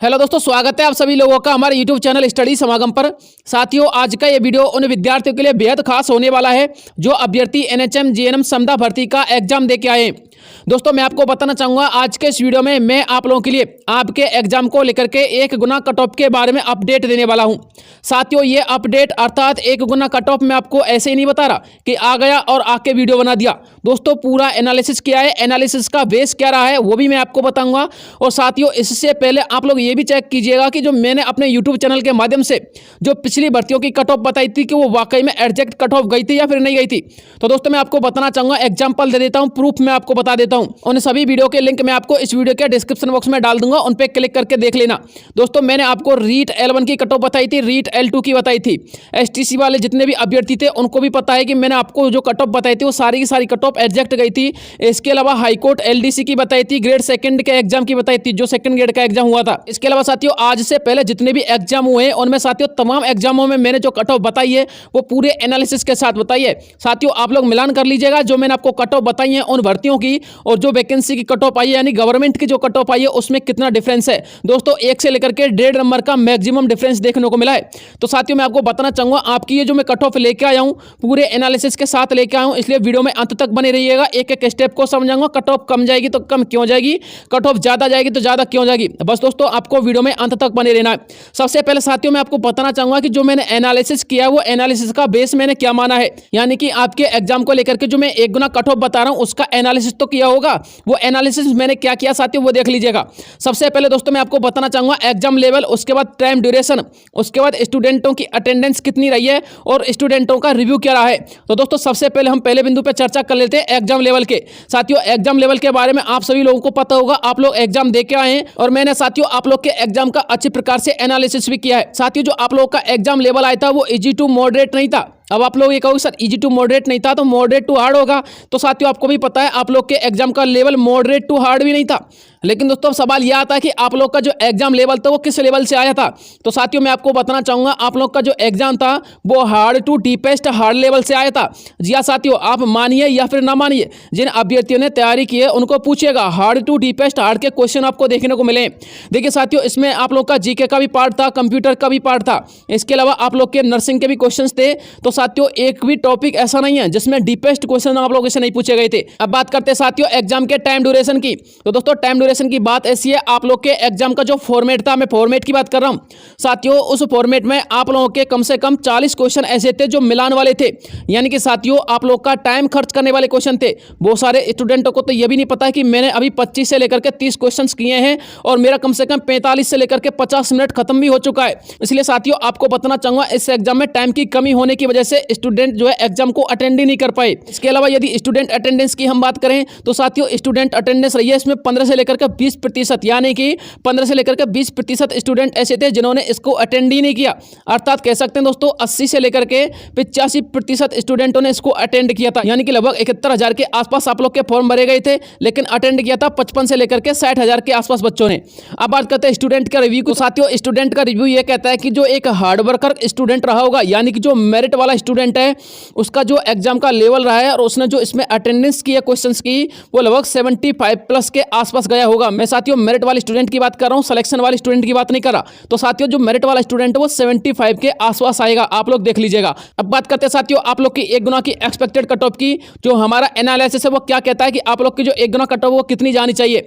Hello दोस्तों, स्वागत है आप सभी लोगों का हमारे YouTube चैनल स्टडी समागम पर। साथियों, आज का ये वीडियो उन विद्यार्थियों के लिए बेहद खास होने वाला है जो अभ्यर्थी NHM GNM समदा भर्ती का एग्जाम दे के आए। दोस्तों, मैं आपको बताना चाहूंगा आज के इस वीडियो में मैं आप लोगों के लिए आपके एग्जाम को लेकर के 1 गुना कट ऑफ के बारे में अपडेट देने वाला हूं। साथियों, ये अपडेट अर्थात 1 गुना कट ऑफ मैं आपको ऐसे ही नहीं बता रहा कि आ गया और आके वीडियो बना दिया। दोस्तों, पूरा एनालिसिस किया है, एनालिसिस का बेस क्या रहा है वो भी मैं आपको बताऊंगा। और साथियों, इससे पहले आप लोग ये भी चेक कीजिएगा कि जो मैंने अपने यूट्यूब चैनल के माध्यम से जो पिछली भर्तियों की कट ऑफ बताई थी कि वो वाकई में एग्जैक्ट कट ऑफ गई थी या फिर नहीं गई थी। तो दोस्तों, मैं आपको बताना चाहूंगा, एग्जाम्पल दे देता हूं, प्रूफ मैं आपको बता देता हूं। उन सभी वीडियो के लिंक मैं आपको इस वीडियो के डिस्क्रिप्शन बॉक्स में डाल दूंगा, उन पे क्लिक करके देख लेना। दोस्तों, मैंने आपको रीट L1 की कट ऑफ बताई थी, रीट L2 की बताई थी। STC वाले जितने भी अभ्यर्थी थे उनको भी पता है कि मैंने आपको जो कट ऑफ बताई थी वो सारी की सारी कट ऑफ एग्जैक्ट गई थी। इसके अलावा हाईकोर्ट LDC की बताई थी, ग्रेड 2 के एग्जाम की बताई थी, जो 2nd ग्रेड का एग्जाम हुआ था। इसके अलावा साथियों, आज से पहले जितने भी एग्जाम हुए हैं उनमें साथियों तमाम एग्जामों में मैंने जो कट ऑफ बताई है वो पूरे एनालिसिस के साथ बताई है। साथियों, आप लोग मिलान कर लीजिएगा जो मैंने आपको कट ऑफ बताई है उन भर्तियों की और जो वैकेंसी की कट ऑफ आई है, यानी गवर्नमेंट की जो कट ऑफ आई है उसमें कितना डिफरेंस है। दोस्तों, 1 से लेकर के 1.5 नंबर का मैक्सिमम डिफरेंस देखने को मिला है। तो साथियों, मैं आपको बताना चाहूंगा, आपकी ये जो मैं कट ऑफ लेके आया हूं पूरे एनालिसिस के साथ लेके आया हूं, इसलिए वीडियो में अंत तक बने रहिएगा। एक एक स्टेप को समझाऊंगा। कट ऑफ कम जाएगी तो कम क्यों जाएगी, कट ऑफ ज्यादा जाएगी तो ज्यादा क्यों जाएगी। बस दोस्तों, आपको वीडियो में अंत तक बने रहना है। सबसे पहले साथियों, मैं आपको बताना चाहूंगा कि जो मैंने एनालिसिस किया वो एनालिसिस का बेस मैंने क्या माना है, यानी कि आपके एग्जाम को लेकर के जो मैं 1 गुना कट ऑफ बता रहा हूं उसका एनालिसिस तो किया होगा। वो एनालिसिस मैंने क्या किया साथियों वो देख लीजिएगा। सबसे पहले दोस्तों, मैं आपको बताना चाहूंगा एग्जाम लेवल, उसके बाद टाइम ड्यूरेशन, उसके बाद स्टूडेंटों की अटेंडेंस कितनी रही है और स्टूडेंटों का रिव्यू क्या रहा है। तो दोस्तों, सबसे पहले हम पहले बिंदु पे चर्चा कर लेते हैं एग्जाम लेवल के। साथियों, एग्जाम लेवल के बारे में आप सभी लोगों को पता होगा, आप लोग एग्जाम दे के आए हैं और मैंने साथियों आप लोग के एग्जाम का अच्छी प्रकार से एनालिसिस भी किया है। साथियों, जो आप लोगों का एग्जाम लेवल आया था वो इजी टू मॉडरेट नहीं था। अब आप लोग ये कहोगे सर इजी टू मॉडरेट नहीं था तो मॉडरेट टू हार्ड होगा। तो साथियों, आपको भी पता है आप लोग के एग्जाम का लेवल मॉडरेट टू हार्ड भी नहीं था। लेकिन दोस्तों, सवाल यह आता है कि आप लोग का जो एग्जाम लेवल था वो किस लेवल से आया था। तो साथियों, मैं आपको बताना चाहूंगा, आप लोग का जो एग्जाम था वो hard to deepest hard level से आया था। जी हाँ साथियों, आप मानिए या फिर ना मानिए, जिन अभ्यर्थियों ने तैयारी की है उनको पूछिएगा, हार्ड टू डीपेस्ट हार्ड के क्वेश्चन आपको देखने को मिले। देखिए साथियों, इसमें आप लोग का जीके का भी पार्ट था, कंप्यूटर का भी पार्ट था, इसके अलावा आप लोग के नर्सिंग के भी क्वेश्चन थे। तो साथियों, एक भी टॉपिक ऐसा नहीं है जिसमें डीपेस्ट क्वेश्चन आप लोगों से नहीं पूछे गए थे। अब बात करते हैं साथियों एग्जाम के टाइम ड्यूरेशन की। तो दोस्तों, टाइम ड्यूरेशन की बात ऐसी है, आप लोग के एग्जाम का जो फॉर्मेट था, मैं फॉर्मेट की बात कर रहा हूं साथियों, उस फॉर्मेट में आप लोगों के कम से कम 40 क्वेश्चन ऐसे थे जो मिलान वाले थे, यानी कि साथियों आप लोग का टाइम खर्च करने वाले क्वेश्चन थे। बहुत सारे स्टूडेंटों को तो यह भी नहीं पता है कि मैंने अभी 25 से लेकर के 30 क्वेश्चन किए हैं और मेरा कम से कम 45 से लेकर के 50 मिनट खत्म भी हो चुका है। इसलिए साथियों, आपको बताना चाहूंगा, इस एग्जाम में टाइम की कमी होने की वजह से स्टूडेंट जो है एग्जाम को अटेंड ही नहीं कर पाए। इसके अलावा यदि स्टूडेंट अटेंडेंस की हम बात करें तो साथियों, स्टूडेंट अटेंडेंस रही है इसमें 15 से लेकर के 20%, यानी कि 15 से लेकर के 20% स्टूडेंट ऐसे थे जिन्होंने इसको अटेंड ही नहीं किया। अर्थात कह सकते हैं दोस्तों, 80 से लेकर के 85% स्टूडेंटों ने इसको अटेंड किया था, यानी कि लगभग 71,000 के आसपास आप लोग के फॉर्म भरे गए थे, लेकिन अटेंड किया था 55 से लेकर के 60,000 के आसपास बच्चों ने। अब बात करते हैं स्टूडेंट का रिव्यू को। साथियों, स्टूडेंट का रिव्यू यह कहता है कि जो एक हार्ड वर्कर स्टूडेंट रहा होगा, यानी कि जो मेरिट वाला स्टूडेंट है, उसका जो एग्जाम का लेवल रहा है और उसने जो इसमें अटेंडेंस की है क्वेश्चंस की, वो लगभग 75+ के आसपास गया होगा। मैं साथियों मेरिट वाले स्टूडेंट की बात कर रहा हूं, सिलेक्शन वाले स्टूडेंट की बात नहीं कर रहा। तो साथियों, जो मेरिट वाला स्टूडेंट है वो 75 के आसपास आएगा, आप लोग देख लीजिएगा। अब बात करते हैं साथियों आप लोग की 1 गुना की एक्सपेक्टेड कट ऑफ की। जो हमारा एनालिसिस है वो क्या कहता है कि आप लोग की जो 1 गुना कट ऑफ वो कितनी जानी चाहिए।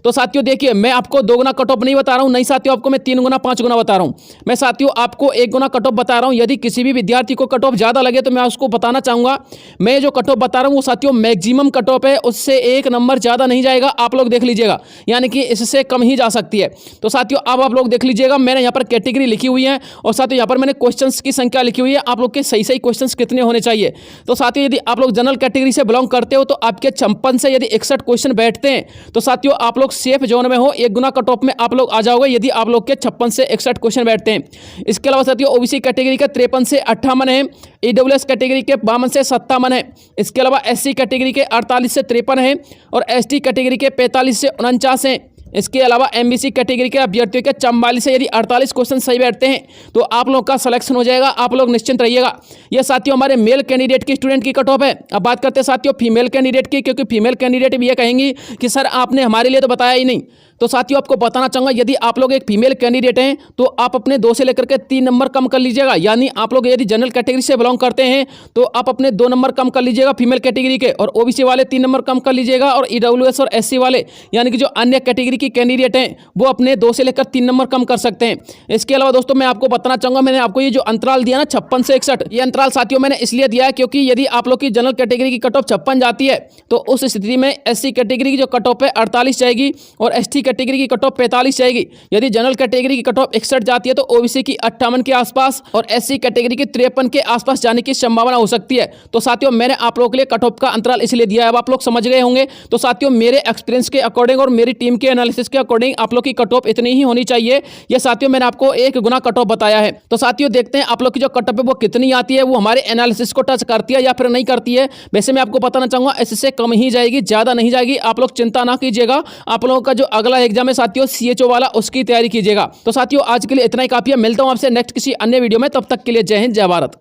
तो साथियों देखिए, मैं आपको 2 गुना कट ऑफ नहीं बता रहा हूं, नहीं साथियों, आपको मैं 3 गुना 5 गुना बता रहा हूं। मैं साथियों आपको 1 गुना कट ऑफ बता रहा हूं। यदि किसी भी विद्यार्थी को कट ऑफ ज्यादा लगे तो मैं उसको बताना चाहूंगा, मैं जो कट ऑफ बता रहा हूं वो साथियों मैक्सिमम कट ऑफ है, उससे 1 नंबर ज्यादा नहीं जाएगा, आप लोग देख लीजिएगा, यानी कि इससे कम ही जा सकती है। तो साथियों अब आप लोग देख लीजिएगा, मैंने यहाँ पर कैटेगरी लिखी हुई है और साथियों यहाँ पर मैंने क्वेश्चंस की संख्या लिखी हुई है, आप लोग के सही सही क्वेश्चंस कितने होने चाहिए। तो साथियों, यदि आप लोग जनरल कैटेगरी से बिलोंग करते हो तो आपके 56 से यदि 61 क्वेश्चन बैठते हैं तो साथियों आप लोग सेफ जोन में हो, 1 गुना कट ऑफ में आप लोग आ जाओगे यदि आप लोग के 56 से 61 क्वेश्चन बैठते हैं। इसके अलावा साथियों ओबीसी कैटेगरी के 53 से 58 है, ईडब्ल्यूएस कैटेगरी के 52 से 57 है, इसके अलावा SC कैटेगरी के 48 से 53 है और ST कैटेगरी के 45 से 49 है। इसके अलावा एमबीसी कैटेगरी के अभ्यर्थियों के 44 से यदि 48 क्वेश्चन सही बैठते हैं तो आप लोग का सिलेक्शन हो जाएगा, आप लोग निश्चिंत रहिएगा। ये साथियों हमारे मेल कैंडिडेट की स्टूडेंट की कट ऑफ है। अब बात करते हैं साथियों फीमेल कैंडिडेट की, क्योंकि फीमेल कैंडिडेट भी ये कहेंगी कि सर आपने हमारे लिए तो बताया ही नहीं। तो साथियों आपको बताना चाहूंगा, यदि आप लोग एक फीमेल कैंडिडेट हैं तो आप अपने 2 से लेकर के 3 नंबर कम कर लीजिएगा। यानी आप लोग यदि जनरल कैटेगरी से बिलोंग करते हैं तो आप अपने 2 नंबर कम कर लीजिएगा फीमेल कैटेगरी के, और ओबीसी वाले 3 नंबर कम कर लीजिएगा, और ईडब्ल्यूएस और एससी वाले यानी कि जो अन्य कैटेगरी की कैंडिडेट हैं वो अपने 2 से लेकर 3 नंबर कम कर सकते हैं। इसके अलावा दोस्तों मैं आपको बताना चाहूंगा, मैंने आपको ये जो अंतराल दिया ना 56 से 61, ये अंतराल साथियों मैंने इसलिए दिया है क्योंकि यदि आप लोग की जनरल कैटेगरी की कट ऑफ 56 जाती है तो उस स्थिति में एससी कैटेगरी की जो कट ऑफ है 48 जाएगी और एसटी कैटेगरी की कट ऑफ 45 जाएगी। यदि जनरल कैटेगरी की कट ऑफ 61 जाती है तो ओबीसी की 58 के आसपास और एससी कैटेगरी की 53 के आसपास जाने की संभावना हो सकती है। तो साथियों मैंने आप लोगों के लिए कट ऑफ का अंतराल इसलिए दिया है, अब आप लोग समझ गए होंगे। तो साथियों मेरे एक्सपीरियंस के अकॉर्डिंग और मेरी टीम के एनालिसिस के अकॉर्डिंग आप लोग की कट ऑफ इतनी ही होनी चाहिए। ये साथियों मैंने आपको 1 गुना कट ऑफ बताया है। तो साथियों देखते हैं आप लोग की जो कट ऑफ है वो कितनी आती है, वो हमारे एनालिसिस को टच करती है या फिर नहीं करती है। वैसे मैं आपको बताना चाहूंगा इससे कम ही जाएगी, ज्यादा नहीं जाएगी। आप लोग चिंता ना कीजिएगा। आप लोगों का जो अगला एग्जाम है साथियों सीएचओ वाला, उसकी तैयारी कीजिएगा। तो साथियों आज के लिए इतना ही काफी है। मिलता हूं आपसे नेक्स्ट किसी अन्य वीडियो में, तब तक के लिए जय हिंद जय भारत।